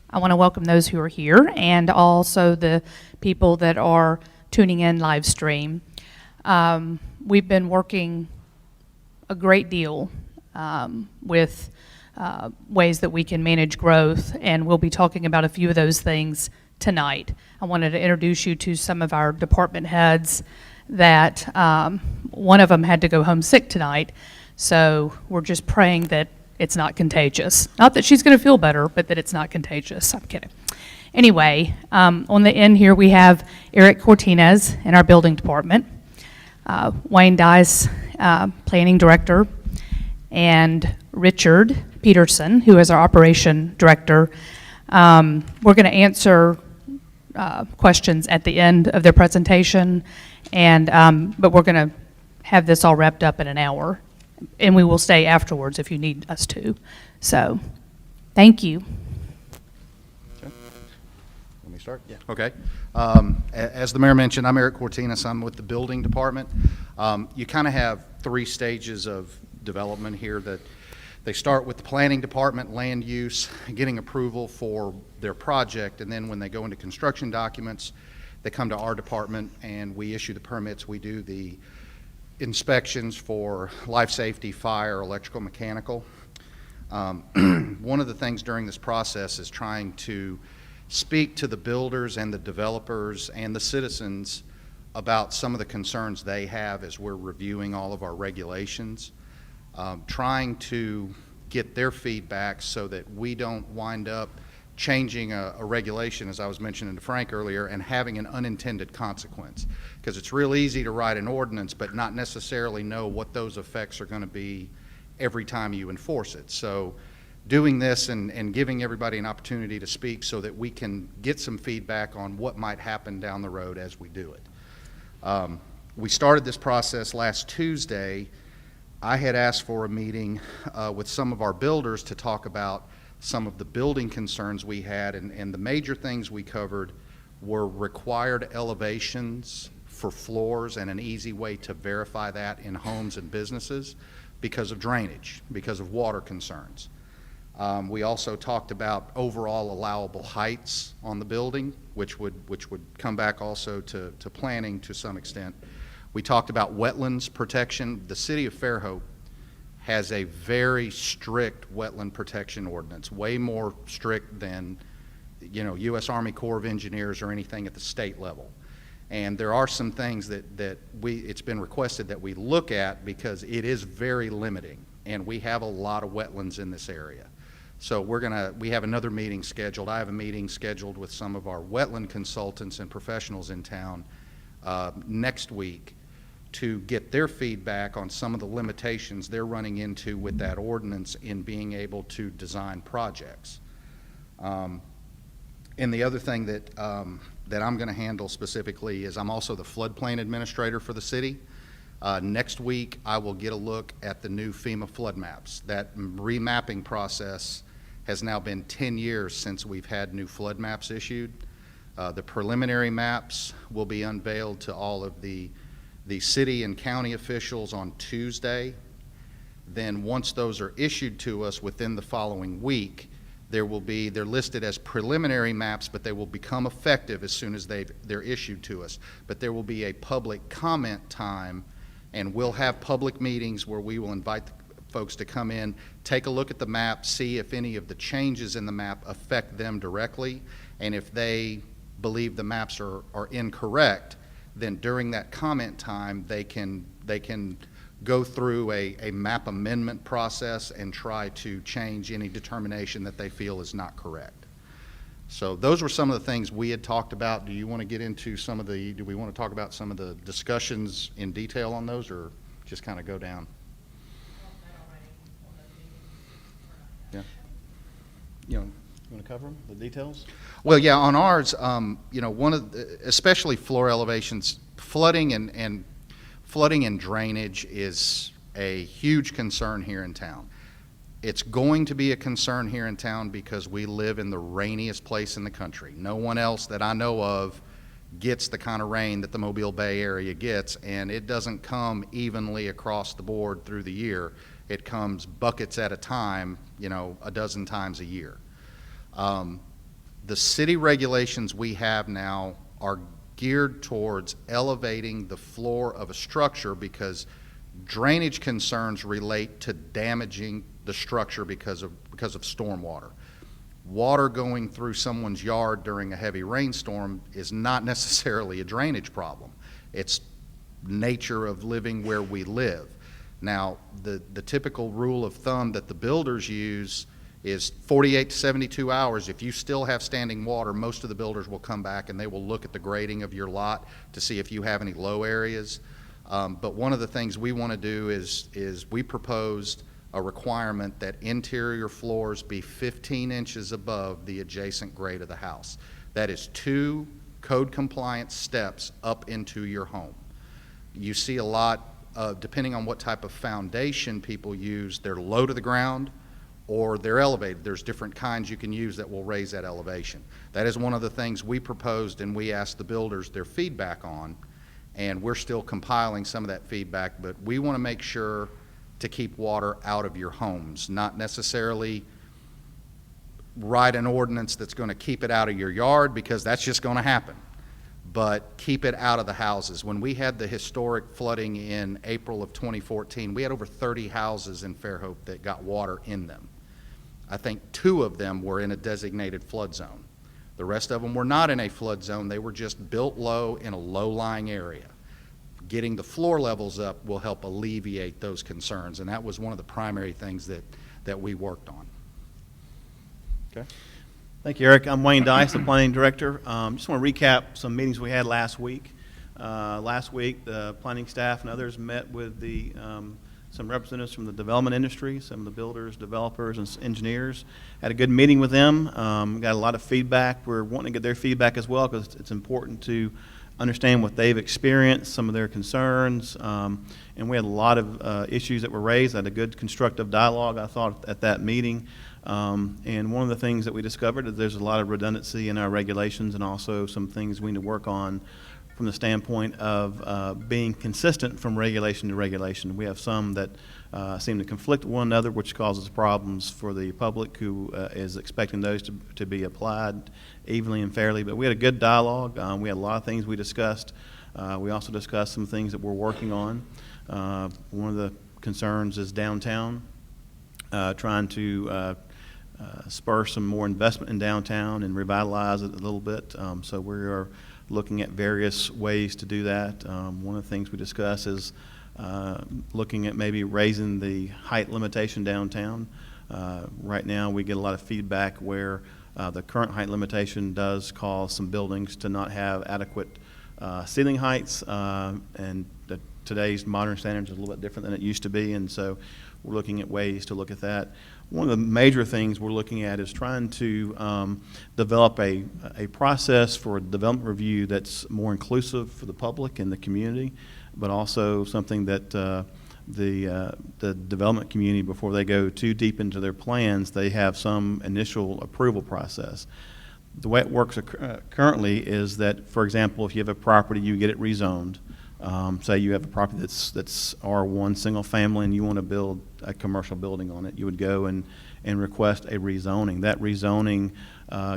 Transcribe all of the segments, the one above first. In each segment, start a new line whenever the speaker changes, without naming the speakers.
I want to welcome those who are here and also the people that are tuning in live stream. We've been working a great deal with ways that we can manage growth, and we'll be talking about a few of those things tonight. I wanted to introduce you to some of our department heads that one of them had to go home sick tonight, so we're just praying that it's not contagious. Not that she's going to feel better, but that it's not contagious. I'm kidding. Anyway, on the end here we have Eric Cortinez in our building department, Wayne Dice, planning director, and Richard Peterson, who is our operation director. We're going to answer questions at the end of their presentation, and but we're going to have this all wrapped up in an hour, and we will stay afterwards if you need us to. So, thank you.
Okay. Let me start? Yeah. Okay. As the mayor mentioned, I'm Eric Cortinez. I'm with the building department. You kind of have three stages of development here. That they start with the planning department, land use, getting approval for their project, and then when they go into construction documents, they come to our department and we issue the permits. We do the inspections for life safety, fire, electrical, mechanical. One of the things during this process is trying to speak to the builders and the developers and the citizens about some of the concerns they have as we're reviewing all of our regulations, trying to get their feedback so that we don't wind up changing a regulation, as I was mentioning to Frank earlier, and having an unintended consequence. Because it's real easy to write an ordinance but not necessarily know what those effects are going to be every time you enforce it. So doing this and giving everybody an opportunity to speak so that we can get some feedback on what might happen down the road as we do it. We started this process last Tuesday. I had asked for a meeting with some of our builders to talk about some of the building concerns we had, and the major things we covered were required elevations for floors and an easy way to verify that in homes and businesses because of drainage, because of water concerns. We also talked about overall allowable heights on the building, which would come back also to planning to some extent. We talked about wetlands protection. The city of Fairhope has a very strict wetland protection ordinance, way more strict than, you know, U.S. Army Corps of Engineers or anything at the state level. And there are some things that it's been requested that we look at because it is very limiting, and we have a lot of wetlands in this area. So we have another meeting scheduled. I have a meeting scheduled with some of our wetland consultants and professionals in town next week to get their feedback on some of the limitations they're running into with that ordinance in being able to design projects. And the other thing that I'm going to handle specifically is I'm also the floodplain administrator for the city. Next week, I will get a look at the new FEMA flood maps. That remapping process has now been 10 years since we've had new flood maps issued. The preliminary maps will be unveiled to all of the city and county officials on Tuesday. Then once those are issued to us within the following week, they're listed as preliminary maps, but they will become effective as soon as they're issued to us. But there will be a public comment time, and we'll have public meetings where we will invite folks to come in, take a look at the map, see if any of the changes in the map affect them directly, and if they believe the maps are incorrect, then during that comment time they can go through a map amendment process and try to change any determination that they feel is not correct. So those were some of the things we had talked about. Do you want to get into do we want to talk about some of the discussions in detail on those, or just kind of go down? Yeah. You want to cover them, the details? Well, yeah, on ours, you know, especially floor elevations, flooding and drainage is a huge concern here in town. It's going to be a concern here in town because we live in the rainiest place in the country. No one else that I know of gets the kind of rain that the Mobile Bay area gets, and it doesn't come evenly across the board through the year. It comes buckets at a time, you know, a dozen times a year. The city regulations we have now are geared towards elevating the floor of a structure because drainage concerns relate to damaging the structure because of stormwater. Water going through someone's yard during a heavy rainstorm is not necessarily a drainage problem. It's nature of living where we live. Now, the typical rule of thumb that the builders use is 48 to 72 hours. If you still have standing water, most of the builders will come back and they will look at the grading of your lot to see if you have any low areas. But one of the things we want to do is we proposed a requirement that interior floors be 15 inches above the adjacent grade of the house. That is 2 code compliant steps up into your home. You see a lot, depending on what type of foundation people use, they're low to the ground or they're elevated. There's different kinds you can use that will raise that elevation. That is one of the things we proposed and we asked the builders their feedback on, and we're still compiling some of that feedback, but we want to make sure to keep water out of your homes, not necessarily write an ordinance that's going to keep it out of your yard because that's just going to happen, but keep it out of the houses. When we had the historic flooding in April of 2014, we had over 30 houses in Fairhope that got water in them. I think 2 of them were in a designated flood zone. The rest of them were not in a flood zone. They were just built low in a low-lying area. Getting the floor levels up will help alleviate those concerns, and that was one of the primary things that we worked on. Okay.
Thank you, Eric. I'm Wayne Dice, the Planning Director. Just want to recap some meetings we had last week. Last week, the planning staff and others met with some representatives from the development industry, some of the builders, developers, and engineers. Had a good meeting with them. Got a lot of feedback. We're wanting to get their feedback as well because it's important to understand what they've experienced, some of their concerns, and we had a lot of issues that were raised. I had a good constructive dialogue, I thought, at that meeting. And one of the things that we discovered is there's a lot of redundancy in our regulations and also some things we need to work on from the standpoint of being consistent from regulation to regulation. We have some that seem to conflict with one another, which causes problems for the public who is expecting those to be applied evenly and fairly. But we had a good dialogue. We had a lot of things we discussed. We also discussed some things that we're working on. One of the concerns is downtown, trying to spur some more investment in downtown and revitalize it a little bit. So we are looking at various ways to do that. One of the things we discuss is looking at maybe raising the height limitation downtown. Right now we get a lot of feedback where the current height limitation does cause some buildings to not have adequate ceiling heights, and today's modern standards is a little bit different than it used to be, and so we're looking at ways to look at that. One of the major things we're looking at is trying to develop a process for development review that's more inclusive for the public and the community, but also something that the development community, before they go too deep into their plans, they have some initial approval process. The way it works currently is that, for example, if you have a property, you get it rezoned. Say you have a property that's R1 single family and you want to build a commercial building on it, you would go and request a rezoning. That rezoning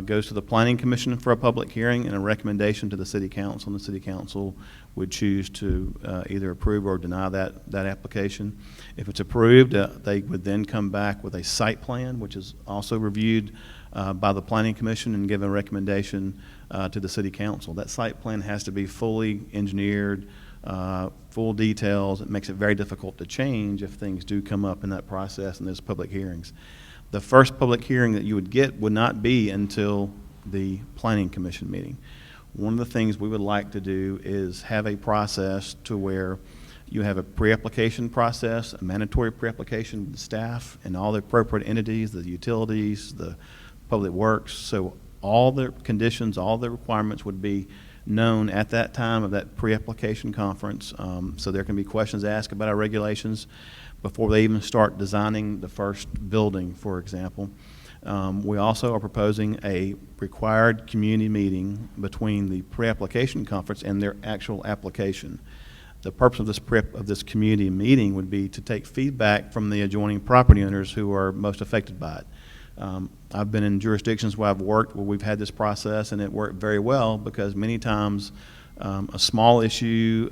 goes to the Planning Commission for a public hearing and a recommendation to the City Council, and the City Council would choose to either approve or deny that application. If it's approved, they would then come back with a site plan, which is also reviewed by the Planning Commission and give a recommendation to the City Council. That site plan has to be fully engineered, full details. It makes it very difficult to change if things do come up in that process and there's public hearings. The first public hearing that you would get would not be until the Planning Commission meeting. One of the things we would like to do is have a process to where you have a pre-application process, a mandatory pre-application with the staff and all the appropriate entities, the utilities, the public works. So all the conditions, all the requirements would be known at that time of that pre-application conference. So there can be questions asked about our regulations before they even start designing the first building, for example. We also are proposing a required community meeting between the pre-application conference and their actual application. The purpose of this community meeting would be to take feedback from the adjoining property owners who are most affected by it. I've been in jurisdictions where I've worked where we've had this process and it worked very well, because many times a small issue,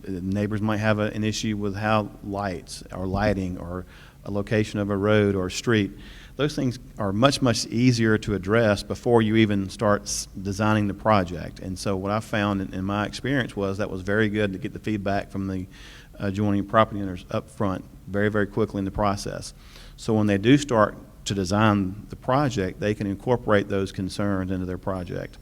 neighbors might have an issue with how lights or lighting or a location of a road or a street. Those things are much, much easier to address before you even start designing the project. And so what I found in my experience was that was very good to get the feedback from the adjoining property owners up front very, very quickly in the process. So when they do start to design the project, they can incorporate those concerns into their project.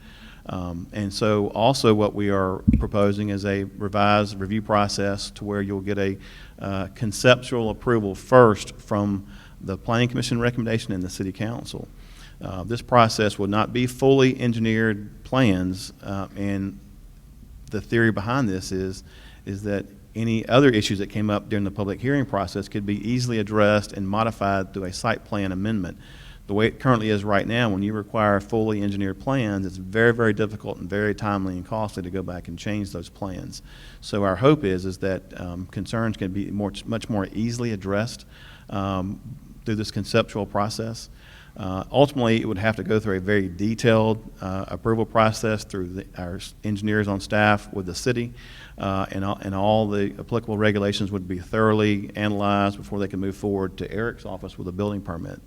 And so also what we are proposing is a revised review process to where you'll get a conceptual approval first from the Planning Commission recommendation and the City Council. This process will not be fully engineered plans, and the theory behind this is that any other issues that came up during the public hearing process could be easily addressed and modified through a site plan amendment. The way it currently is right now, when you require fully engineered plans, it's very, very difficult and very timely and costly to go back and change those plans. So our hope is that concerns can be much more easily addressed through this conceptual process. Ultimately, it would have to go through a very detailed approval process through our engineers on staff with the city, and all the applicable regulations would be thoroughly analyzed before they can move forward to Eric's office with a building permit.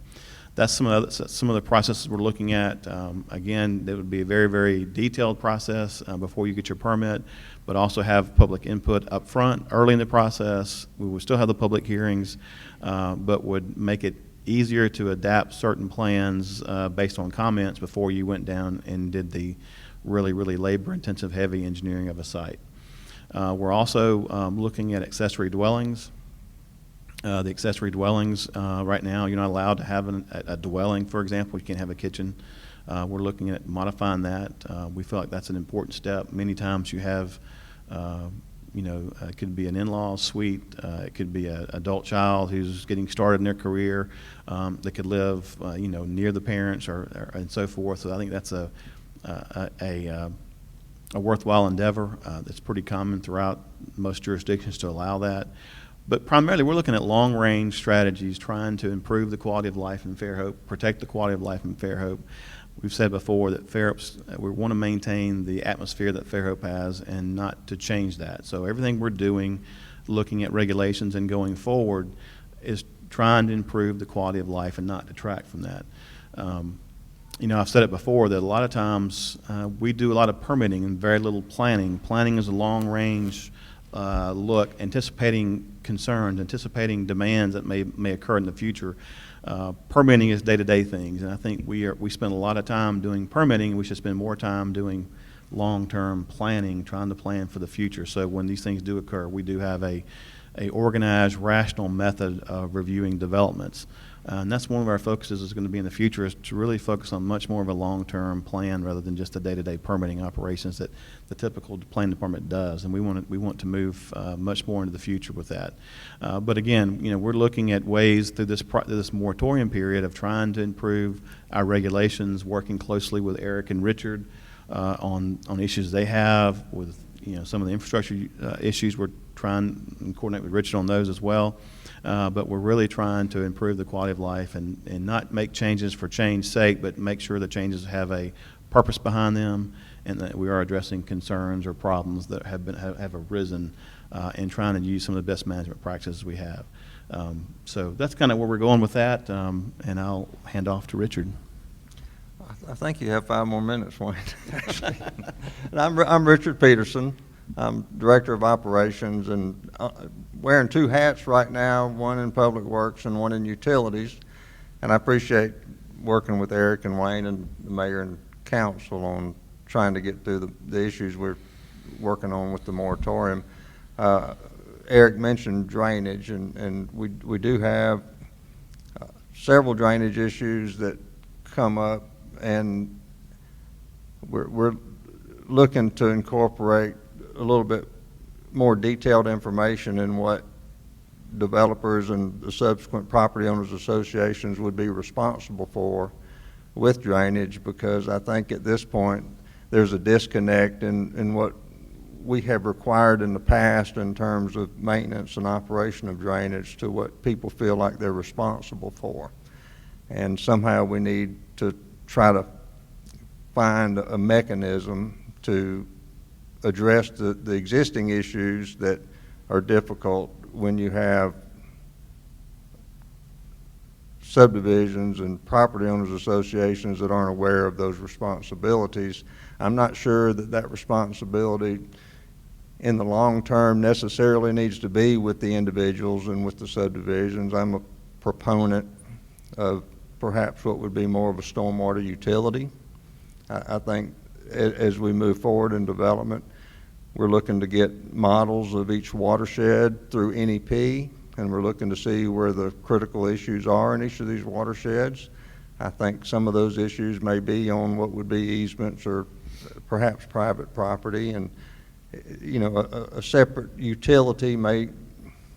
That's some of the processes we're looking at. Again, it would be a very, very detailed process before you get your permit, but also have public input up front early in the process. We would still have the public hearings, but would make it easier to adapt certain plans based on comments before you went down and did the really, really labor-intensive, heavy engineering of a site. We're also looking at accessory dwellings. The accessory dwellings, right now, you're not allowed to have a dwelling, for example. You can't have a kitchen. We're looking at modifying that. We feel like that's an important step. Many times you have, it could be an in-law suite. It could be an adult child who's getting started in their career that could live, near the parents or and so forth. So I think that's a worthwhile endeavor. That's pretty common throughout most jurisdictions to allow that. But primarily, we're looking at long-range strategies, trying to improve the quality of life in Fairhope, protect the quality of life in Fairhope. We've said before that we want to maintain the atmosphere that Fairhope has and not to change that. So everything we're doing, looking at regulations and going forward, is trying to improve the quality of life and not detract from that. I've said it before that a lot of times we do a lot of permitting and very little planning. Planning is a long-range look, anticipating concerns, anticipating demands that may occur in the future. Permitting is day-to-day things, and I think we spend a lot of time doing permitting. We should spend more time doing long-term planning, trying to plan for the future. So when these things do occur, we do have a organized, rational method of reviewing developments. And that's one of our focuses is going to be in the future, is to really focus on much more of a long-term plan rather than just the day-to-day permitting operations that the typical planning department does. And we want to move much more into the future with that. But again, we're looking at ways through this moratorium period of trying to improve our regulations, working closely with Eric and Richard on issues they have with some of the infrastructure issues. We're trying to coordinate with Richard on those as well. But we're really trying to improve the quality of life and not make changes for change's sake, but make sure the changes have a purpose behind them and that we are addressing concerns or problems that have arisen and trying to use some of the best management practices we have. So that's kind of where we're going with that, and I'll hand off to Richard.
I think you have 5 more minutes, Wayne. Actually, and I'm Richard Peterson. I'm Director of Operations and wearing 2 hats right now, one in Public Works and one in Utilities. And I appreciate working with Eric and Wayne and the Mayor and Council on trying to get through the issues we're working on with the moratorium. Eric mentioned drainage, and we do have several drainage issues that come up, and we're looking to incorporate a little bit more detailed information in what developers and the subsequent property owners associations would be responsible for with drainage, because I think at this point there's a disconnect in what we have required in the past in terms of maintenance and operation of drainage to what people feel like they're responsible for. and somehow we need to try to find a mechanism to address the existing issues that are difficult when you have subdivisions and property owners associations that aren't aware of those responsibilities. I'm not sure that that responsibility in the long term necessarily needs to be with the individuals and with the subdivisions. I'm a proponent of perhaps what would be more of a stormwater utility. I think as we move forward in development, we're looking to get models of each watershed through NEP, and we're looking to see where the critical issues are in each of these watersheds. I think some of those issues may be on what would be easements or perhaps private property, and you know, a separate utility may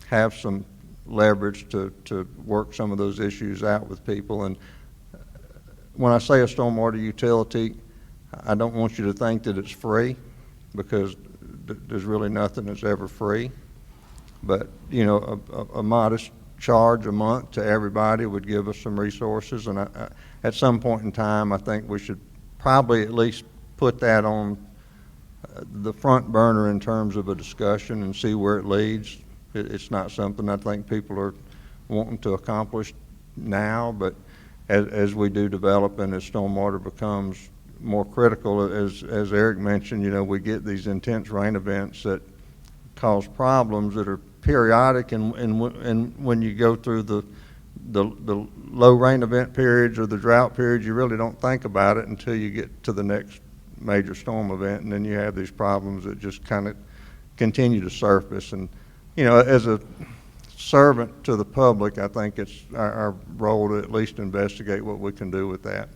have some leverage to work some of those issues out with people. And when I say a stormwater utility, I don't want you to think that it's free, because there's really nothing that's ever free. But, you know, a modest charge a month to everybody would give us some resources. And at some point in time, I think we should probably at least put that on the front burner in terms of a discussion and see where it leads. It's not something I think people are wanting to accomplish now, but as we do develop and as stormwater becomes more critical, as Eric mentioned, you know, we get these intense rain events that cause problems that are periodic, and when you go through the low rain event periods or the drought periods, you really don't think about it until you get to the next major storm event, and then you have these problems that just kind of continue to surface. And you know, as a servant to the public, I think it's our role to at least investigate what we can do with that.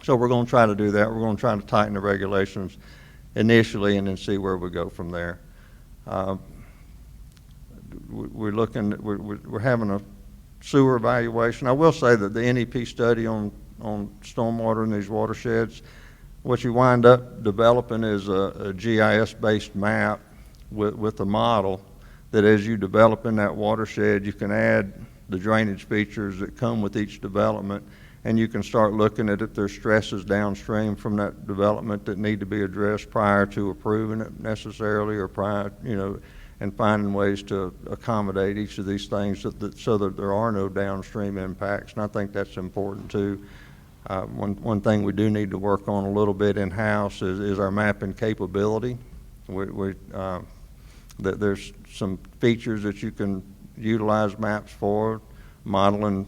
So we're going to try to do that. We're going to try to tighten the regulations initially and then see where we go from there. We're having a sewer evaluation. I will say that the NEP study on stormwater in these watersheds, what you wind up developing is a GIS-based map with a model that as you develop in that watershed, you can add the drainage features that come with each development, and you can start looking at if there's stresses downstream from that development that need to be addressed prior to approving it necessarily, or prior, you know, and finding ways to accommodate each of these things so that there are no downstream impacts. And I think that's important too. One thing we do need to work on a little bit in-house is our mapping capability. There's some features that you can utilize maps for, modeling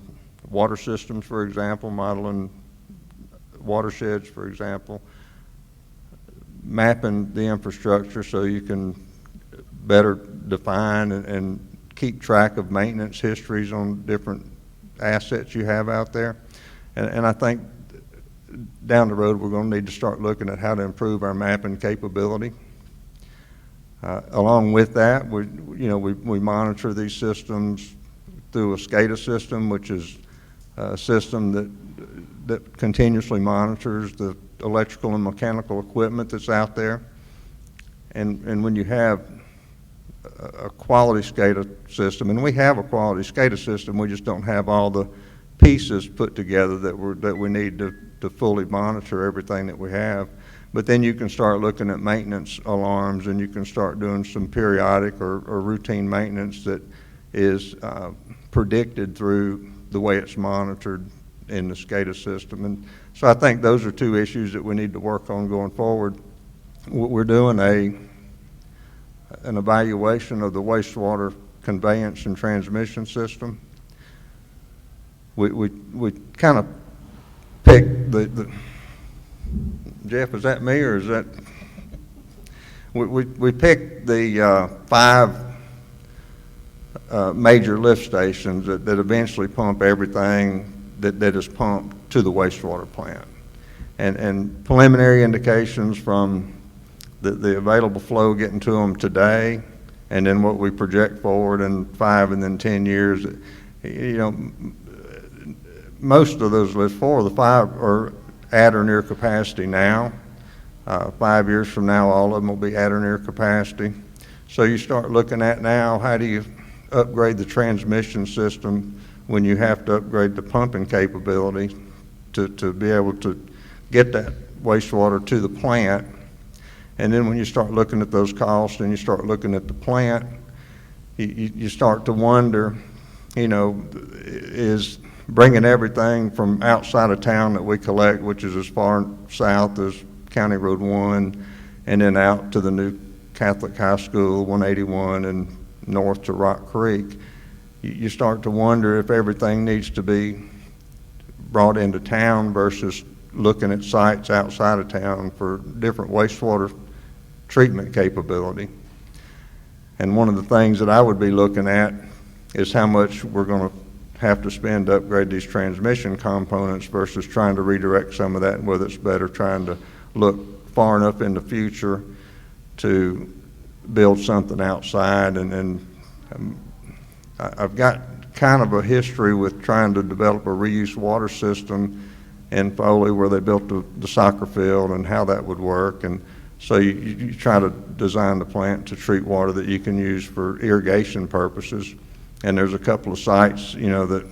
water systems, for example, modeling watersheds, for example, mapping the infrastructure so you can better define and keep track of maintenance histories on different assets you have out there. And I think down the road we're going to need to start looking at how to improve our mapping capability. Along with that, we monitor these systems through a SCADA system, which is a system that continuously monitors the electrical and mechanical equipment that's out there. And when you have a quality SCADA system, and we have a quality SCADA system, we just don't have all the pieces put together that we need to fully monitor everything that we have. But then you can start looking at maintenance alarms, and you can start doing some periodic or routine maintenance that is predicted through the way it's monitored in the SCADA system. And so I think those are two issues that we need to work on going forward. We're doing an evaluation of the wastewater conveyance and transmission system. We kind of picked the Jeff, is that me or is that? We picked the 5 major lift stations that eventually pump everything that is pumped to the wastewater plant. And preliminary indications from the available flow getting to them today, and then what we project forward in 5 and then 10 years, you know, most of those lifts, 4 of the 5 are at or near capacity now. 5 years from now, all of them will be at or near capacity. So you start looking at now, how do you upgrade the transmission system when you have to upgrade the pumping capability to be able to get that wastewater to the plant. And then when you start looking at those costs and you start looking at the plant, you start to wonder, you know, is bringing everything from outside of town that we collect, which is as far south as County Road 1, and then out to the new Catholic High School, 181, and north to Rock Creek, you start to wonder if everything needs to be brought into town versus looking at sites outside of town for different wastewater treatment capability. And one of the things that I would be looking at is how much we're going to have to spend to upgrade these transmission components versus trying to redirect some of that, and whether it's better trying to look far enough in the future to build something outside. I've got kind of a history with trying to develop a reuse water system in Foley where they built the soccer field and how that would work. And so you try to design the plant to treat water that you can use for irrigation purposes. And there's a couple of sites, you know, that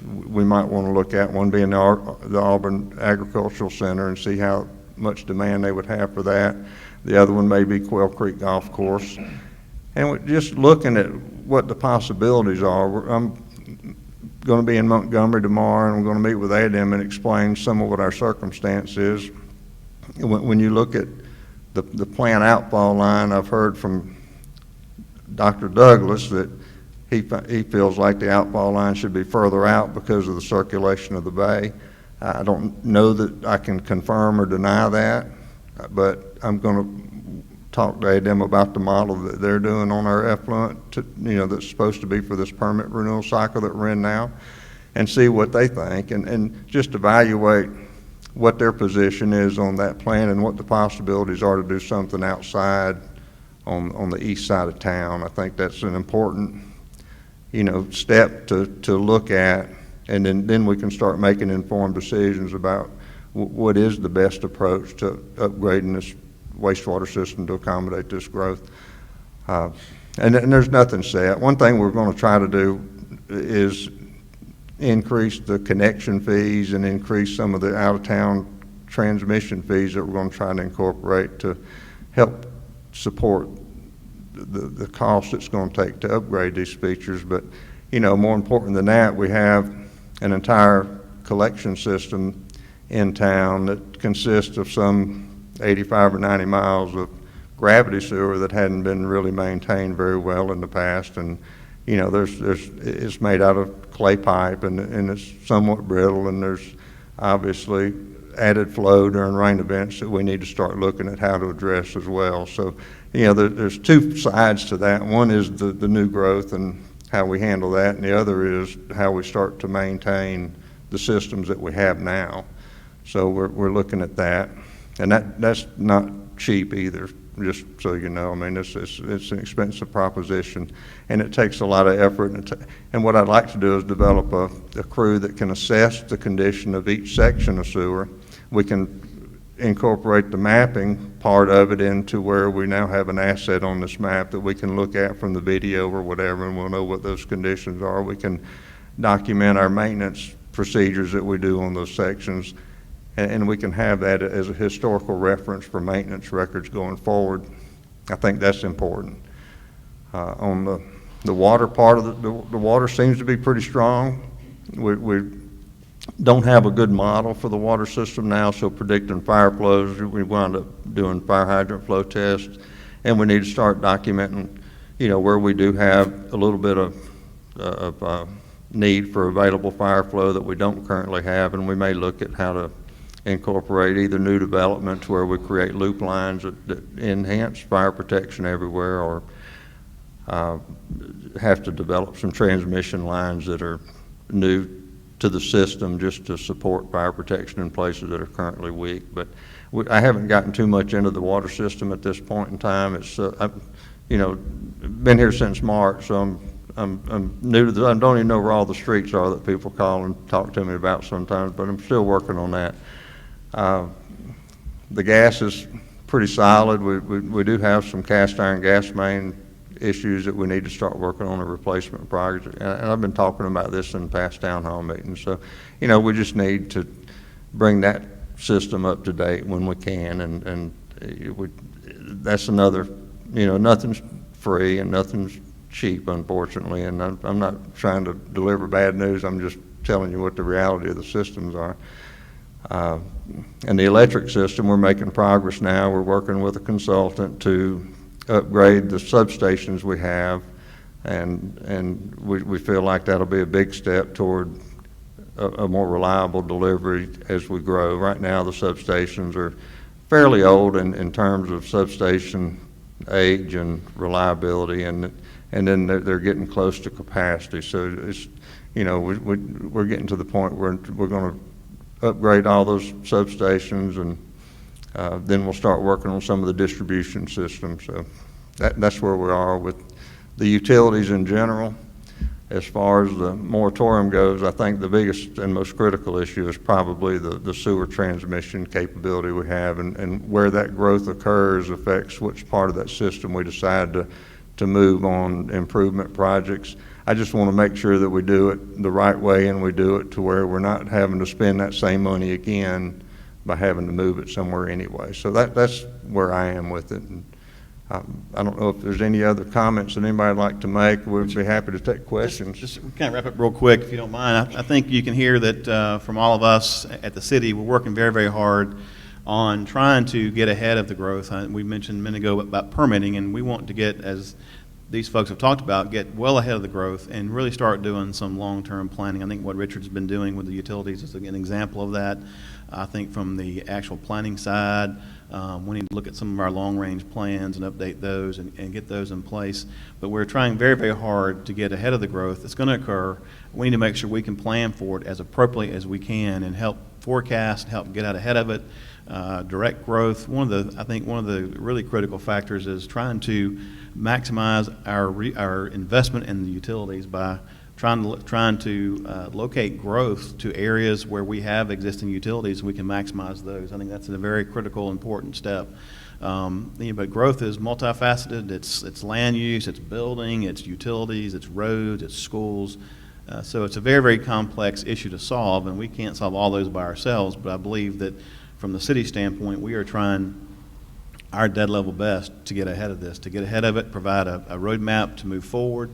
we might want to look at, one being the Auburn Agricultural Center, and see how much demand they would have for that. The other one may be Quail Creek Golf Course. And we're just looking at what the possibilities are. I'm going to be in Montgomery tomorrow, and I'm going to meet with ADM and explain some of what our circumstance is. When you look at the plant outfall line, I've heard from Dr. Douglas that he feels like the outfall line should be further out because of the circulation of the bay. I don't know that I can confirm or deny that, but I'm going to talk to ADM about the model that they're doing on our effluent, that's supposed to be for this permit renewal cycle that we're in now, and see what they think, and just evaluate what their position is on that plan and what the possibilities are to do something outside on the east side of town. I think that's an important, step to look at, and then we can start making informed decisions about what is the best approach to upgrading this wastewater system to accommodate this growth. And there's nothing set. One thing we're going to try to do is increase the connection fees and increase some of the out-of-town transmission fees that we're going to try to incorporate to help support the cost it's going to take to upgrade these features. But, more important than that, we have an entire collection system in town that consists of some 85 or 90 miles of gravity sewer that hadn't been really maintained very well in the past. And it's made out of clay pipe, and it's somewhat brittle, and there's obviously added flow during rain events that we need to start looking at how to address as well. So, there's two sides to that. One is the new growth and how we handle that, and the other is how we start to maintain the systems that we have now. So we're looking at that, and that's not cheap either. Just so you know, I mean, it's an expensive proposition, and it takes a lot of effort. And what I'd like to do is develop a crew that can assess the condition of each section of sewer. We can incorporate the mapping part of it into where we now have an asset on this map that we can look at from the video or whatever, and we'll know what those conditions are. We can document our maintenance procedures that we do on those sections, and we can have that as a historical reference for maintenance records going forward. I think that's important. On the water part of the water seems to be pretty strong. We don't have a good model for the water system now, so predicting fire flows, we wound up doing fire hydrant flow tests, and we need to start documenting, where we do have a little bit of need for available fire flow that we don't currently have, and we may look at how to incorporate either new developments where we create loop lines that enhance fire protection everywhere, or have to develop some transmission lines that are new to the system just to support fire protection in places that are currently weak. But I haven't gotten too much into the water system at this point in time. It's I've been here since March, so I'm new to I don't even know where all the streets are that people call and talk to me about sometimes, but I'm still working on that. The gas is pretty solid. We do have some cast iron gas main issues that we need to start working on a replacement project. And I've been talking about this in past town hall meetings. So, we just need to bring that system up to date when we can. And that's another, nothing's free and nothing's cheap, unfortunately. And I'm not trying to deliver bad news. I'm just telling you what the reality of the systems are. And the electric system, we're making progress now. We're working with a consultant to upgrade the substations we have, and we feel like that'll be a big step toward a more reliable delivery as we grow. Right now, the substations are fairly old in terms of substation age and reliability, and then they're getting close to capacity. So it's, we're getting to the point where we're going to upgrade all those substations, and then we'll start working on some of the distribution systems. So that's where we are with the utilities in general. As far as the moratorium goes, I think the biggest and most critical issue is probably the sewer transmission capability we have, and where that growth occurs affects which part of that system we decide to move on improvement projects. I just want to make sure that we do it the right way, and we do it to where we're not having to spend that same money again by having to move it somewhere anyway. So that's where I am with it. And I don't know if there's any other comments that anybody would like to make. We'd be happy to take questions.
Just kind of wrap up real quick, if you don't mind. I think you can hear that from all of us at the city, we're working very, very hard on trying to get ahead of the growth. We mentioned a minute ago about permitting, and we want to get, as these folks have talked about, get well ahead of the growth and really start doing some long-term planning. I think what Richard's been doing with the utilities is an example of that. I think from the actual planning side, we need to look at some of our long-range plans and update those and get those in place. But we're trying very, very hard to get ahead of the growth that's going to occur. We need to make sure we can plan for it as appropriately as we can and help forecast, help get out ahead of it. Direct growth. I think one of the really critical factors is trying to maximize our investment in the utilities by trying to locate growth to areas where we have existing utilities, and we can maximize those. I think that's a very critical, important step. But growth is multifaceted. It's land use, it's building, it's utilities, it's roads, it's schools. So it's a very, very complex issue to solve, and we can't solve all those by ourselves. But I believe that from the city standpoint, we are trying our dead level best to get ahead of this, to get ahead of it, provide a roadmap to move forward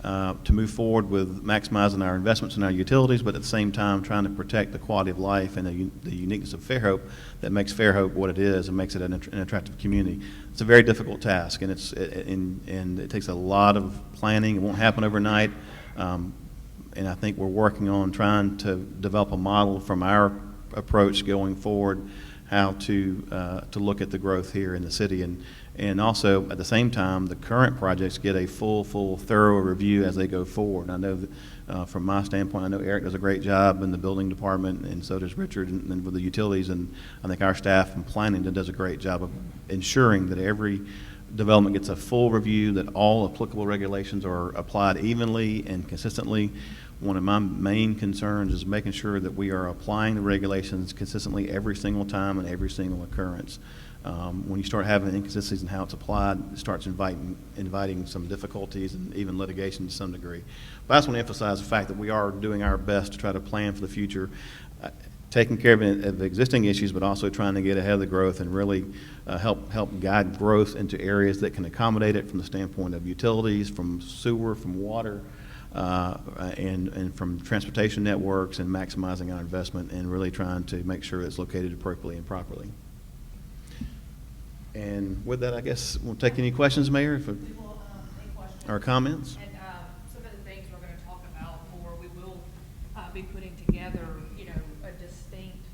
with maximizing our investments in our utilities, but at the same time trying to protect the quality of life and the uniqueness of Fairhope that makes Fairhope what it is and makes it an attractive community. It's a very difficult task, and it takes a lot of planning. It won't happen overnight, and I think we're working on trying to develop a model from our approach going forward, how to look at the growth here in the city, and also at the same time the current projects get a full thorough review as they go forward. And I know that from my standpoint, I know Eric does a great job in the building department, and so does Richard and with the utilities, and I think our staff in planning does a great job of ensuring that every development gets a full review, that all applicable regulations are applied evenly and consistently. One of my main concerns is making sure that we are applying the regulations consistently every single time and every single occurrence. When you start having inconsistencies in how it's applied, it starts inviting some difficulties and even litigation to some degree. But I just want to emphasize the fact that we are doing our best to try to plan for the future, taking care of existing issues, but also trying to get ahead of the growth and really help guide growth into areas that can accommodate it from the standpoint of utilities, from sewer, from water, and from transportation networks, and maximizing our investment and really trying to make sure it's located appropriately and properly. And with that, I guess we'll take any questions, Mayor,
Any questions?
or comments.
And some of the things we're going to talk about more, we will be putting together, a distinct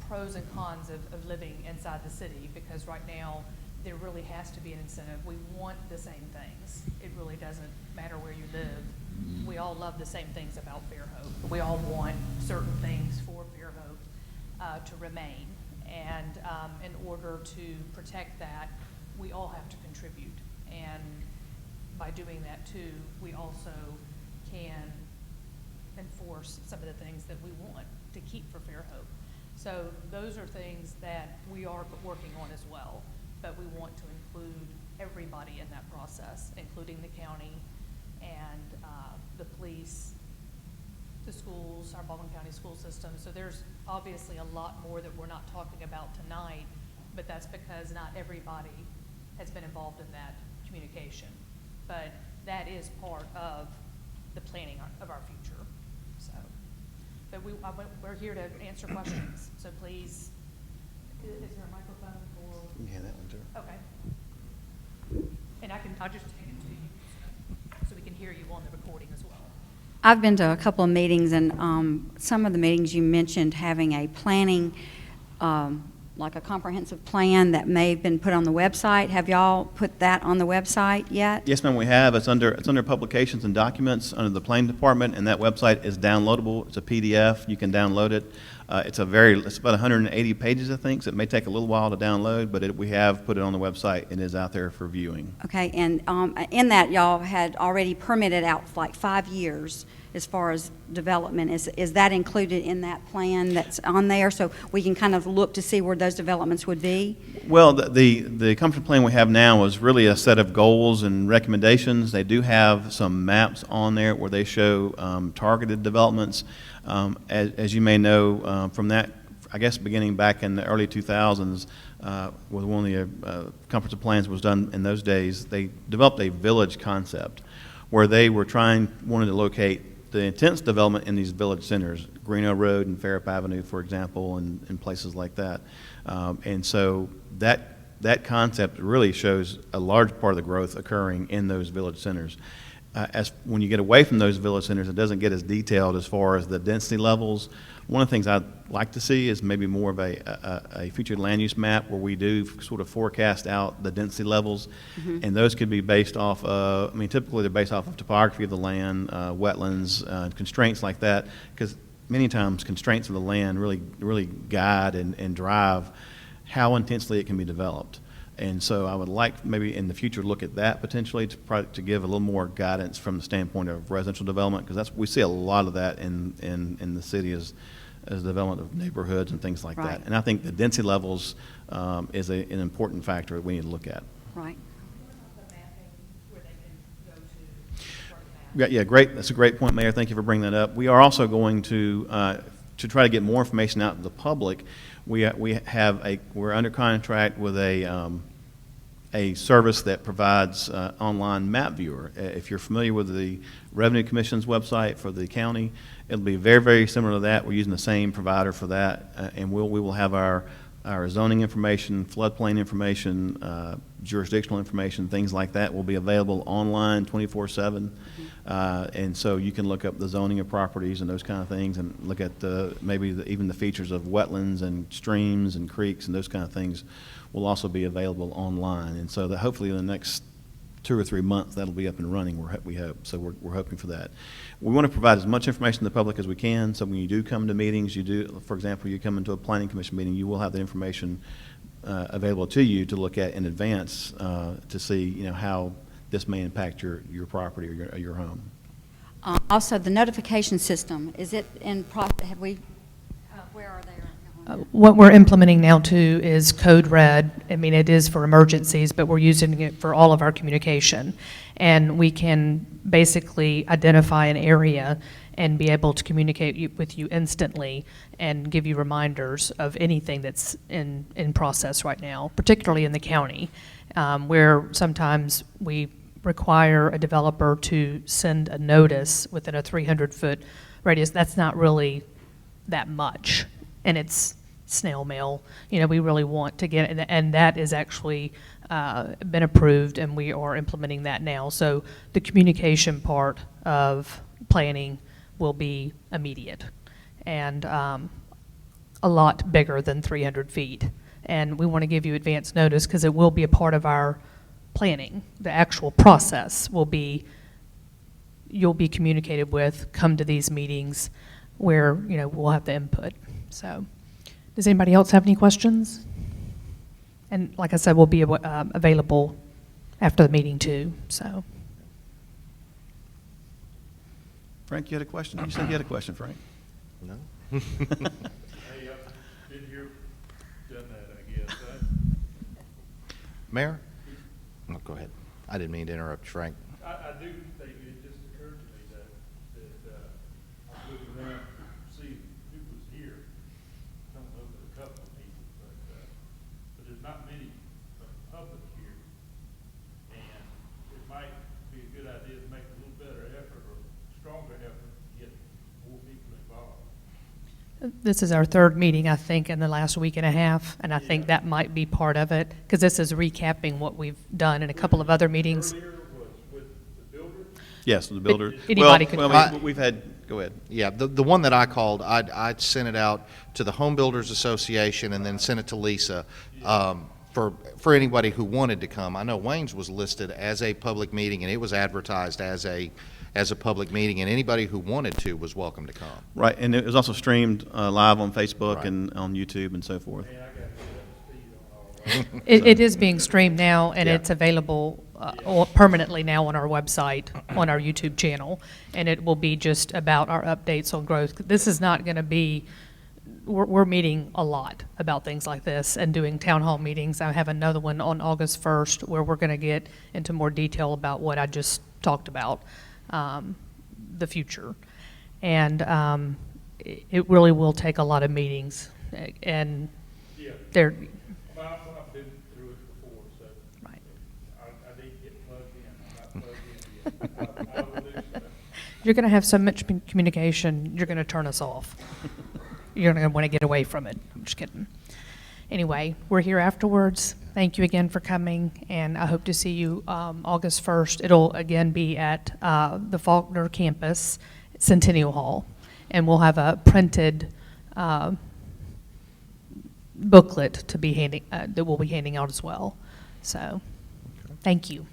pros and cons of living inside the city, because right now there really has to be an incentive. We want the same things. It really doesn't matter where you live. We all love the same things about Fairhope. We all want certain things for Fairhope to remain. And in order to protect that, we all have to contribute. And by doing that too, we also can enforce some of the things that we want to keep for Fairhope. So those are things that we are working on as well, but we want to include everybody in that process, including the county and the police, the schools, our Baldwin County school system. So there's obviously a lot more that we're not talking about tonight, but that's because not everybody has been involved in that communication. But that is part of the planning of our future. So, but we're here to answer questions. So please, is there a microphone for?
Yeah, that one too.
Okay. And I'll just take it to you so we can hear you on the recording as well.
I've been to a couple of meetings, and some of the meetings you mentioned having a planning, like a comprehensive plan that may have been put on the website. Have y'all put that on the website yet?
Yes, ma'am, we have. It's under publications and documents under the planning department, and that website is downloadable. It's a PDF. You can download it. It's about 180 pages, I think, so it may take a little while to download, but we have put it on the website and it is out there for viewing.
Okay, and in that, y'all had already permitted out like 5 years as far as development. Is that included in that plan that's on there, so we can kind of look to see where those developments would be?
Well, the comprehensive plan we have now is really a set of goals and recommendations. They do have some maps on there where they show targeted developments. As you may know from that, I guess beginning back in the early 2000s, with one of the comprehensive plans was done in those days, they developed a village concept where they wanted to locate the intense development in these village centers, Greeno Road and Fairhope Avenue, for example, and places like that. And so that concept really shows a large part of the growth occurring in those village centers. When you get away from those village centers, it doesn't get as detailed as far as the density levels. One of the things I'd like to see is maybe more of a future land use map where we do sort of forecast out the density levels. Mm-hmm. And those could be based off of, typically they're based off of topography of the land, wetlands, constraints like that, because many times constraints of the land really guide and drive how intensely it can be developed. And so I would like maybe in the future look at that potentially to give a little more guidance from the standpoint of residential development, because we see a lot of that in the city as development of neighborhoods and things like
Right.
that. And I think the density levels is an important factor that we need to look at.
Right.
Yeah, great. That's a great point, Mayor. Thank you for bringing that up. We are also going to try to get more information out to the public. We're under contract with a service that provides online map viewer. If you're familiar with the Revenue Commission's website for the county, it'll be very, very similar to that. We're using the same provider for that, and we will have our zoning information, floodplain information, jurisdictional information, things like that will be available online 24/7. And so you can look up the zoning of properties and those kind of things and look at even the features of wetlands and streams and creeks and those kind of things will also be available online. And so that hopefully in the next 2 or 3 months that'll be up and running, we hope. So we're hoping for that. We want to provide as much information to the public as we can, so when you do come to meetings, for example, you come into a planning commission meeting, you will have the information available to you to look at in advance to see how this may impact your property or your home.
Also, the notification system, is it in have we, where are they right now?
What we're implementing now too is Code Red. It is for emergencies, but we're using it for all of our communication. And we can basically identify an area and be able to communicate with you instantly and give you reminders of anything that's in process right now, particularly in the county, where sometimes we require a developer to send a notice within a 300-foot radius. That's not really that much, and it's snail mail. We really want to get it, and that is actually been approved, and we are implementing that now. So the communication part of planning will be immediate and a lot bigger than 300 feet. And we want to give you advance notice because it will be a part of our planning. The actual process will be, you'll be communicated with, come to these meetings where, we'll have the input. So does anybody else have any questions? And like I said, we'll be available after the meeting too, so.
Frank, you had a question? You said you had a question, Frank.
No.
Hey, I've been here, done that, I guess.
Mayor? Go ahead. I didn't mean to interrupt, Frank.
I do think it just occurred to me that I was looking around to see who was here. I don't know, but a couple of people, but there's not many of the public here. And it might be a good idea to make a little better effort or stronger effort to get more people involved.
This is our third meeting, I think, in the last week and a half, and I think that might be part of it, because this is recapping what we've done in a couple of other meetings.
Earlier was with the builder.
Yes, the builder.
Anybody could-
We've had, go ahead.
Yeah, the one that I called, I sent it out to the Home Builders Association and then sent it to Lisa for anybody who wanted to come. I know Wayne's was listed as a public meeting, and it was advertised as a public meeting, and anybody who wanted to was welcome to come.
Right, and it was also streamed live on Facebook
Right.
and on YouTube and so forth.
Hey, I got to get up to speed on all that.
It is being streamed now, and
Yeah.
it's available permanently now on our website, on our YouTube channel, and it will be just about our updates on growth. This is not going to be, we're meeting a lot about things like this and doing town hall meetings. I have another one on August 1st where we're going to get into more detail about what I just talked about, the future. And it really will take a lot of meetings, and
Yeah.
they're,
I've been through it before, so
right.
I need to get plugged in. I'm not plugged in yet. I will do so.
You're going to have so much communication, you're going to turn us off. You're going to want to get away from it. I'm just kidding. Anyway, we're here afterwards. Thank you again for coming, and I hope to see you August 1st. It'll again be at the Faulkner campus, Centennial Hall, and we'll have a printed booklet to be handing that we'll be handing out as well. So, thank you.